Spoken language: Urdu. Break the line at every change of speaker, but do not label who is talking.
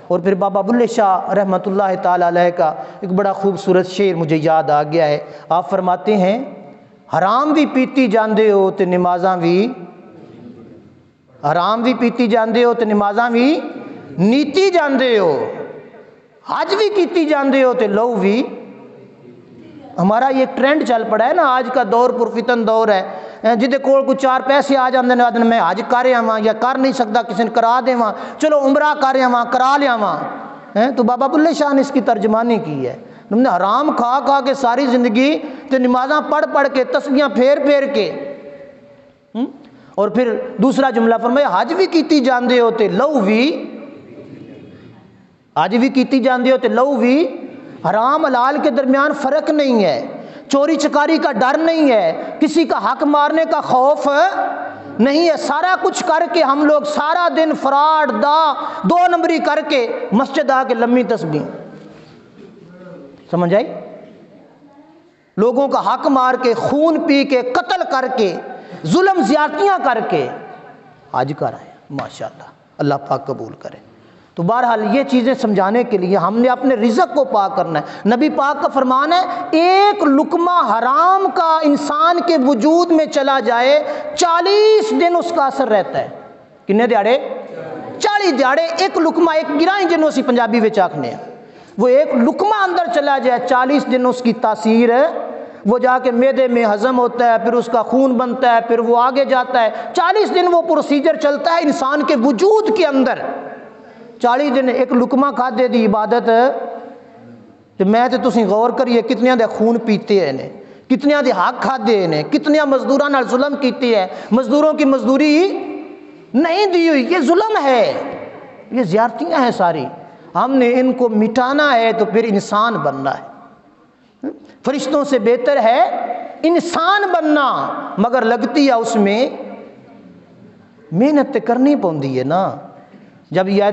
اور پھر بابا بلے شاہ رحمۃ اللہ تعالی علیہ کا ایک بڑا خوبصورت شعر مجھے یاد آ گیا ہے. آپ فرماتے ہیں حرام بھی پیتی جاندے ہو تے نمازاں بھی، حرام بھی پیتی جاندے ہو تے نمازاں بھی نیتی جاندے ہو، حج بھی کیتی جاندے ہو تے لو بھی. ہمارا یہ ٹرینڈ چل پڑا ہے نا، آج کا دور پرفتن دور ہے. جہدے کول کوئی 4 پیسے آ جاندے نے آدھے میں حج کر آواں، یا کر نہیں سکتا کسی نے کرا دیواں، چلو عمرہ کر آواں، کرا لیاواں. تو بابا بلے شاہ نے اس کی ترجمانی کی ہے. تم نے حرام کھا کھا کے ساری زندگی تے نمازاں پڑھ پڑھ کے تسبیحاں پھیر پھیر کے، اور پھر دوسرا جملہ فرمایا حج بھی کیتی جاندے ہو تے لو بھی، حج بھی کیتی جاندے ہو تے لو بھی. حرام حلال کے درمیان فرق نہیں ہے، چوری چکاری کا ڈر نہیں ہے، کسی کا حق مارنے کا خوف نہیں ہے. سارا کچھ کر کے ہم لوگ سارا دن فراڈ دو نمبری کر کے مسجد آ کے لمبی تسبیح، سمجھ آئی؟ لوگوں کا حق مار کے، خون پی کے، قتل کر کے، ظلم زیادتیاں کر کے حج کر آئے. ماشاءاللہ، اللہ پاک قبول کرے. تو بہرحال یہ چیزیں سمجھانے کے لیے ہم نے اپنے رزق کو پاک کرنا ہے. نبی پاک کا فرمان ہے ایک لقمہ حرام کا انسان کے وجود میں چلا جائے 40 دن اس کا اثر رہتا ہے. کتنے دیہڑے؟ 40 دیہڑے. ایک لقمہ، ایک گرائیں جنوں سی پنجابی وچ آکھنے ہیں، وہ ایک لقمہ اندر چلا جائے 40 دن اس کی تاثیر ہے، وہ جا کے معدے میں ہضم ہوتا ہے، پھر اس کا خون بنتا ہے، پھر وہ آگے جاتا ہے. 40 دن وہ پروسیجر چلتا ہے انسان کے وجود کے اندر. 40 دن ایک لقمہ کھادے دی عبادت. تو میں تے تسی غور کریے کتنیاں دے خون پیتے ہیں نے، کتنیاں دے حق کھادے نے، کتنیاں مزدوراں نال ظلم کیتے ہے، مزدوروں کی مزدوری نہیں دی ہوئی. یہ ظلم ہے، یہ زیارتیاں ہیں ساری. ہم نے ان کو مٹانا ہے تو پھر انسان بننا ہے. فرشتوں سے بہتر ہے انسان بننا، مگر لگتی ہے اس میں محنت کرنی پوندی ہے نا. جب یہ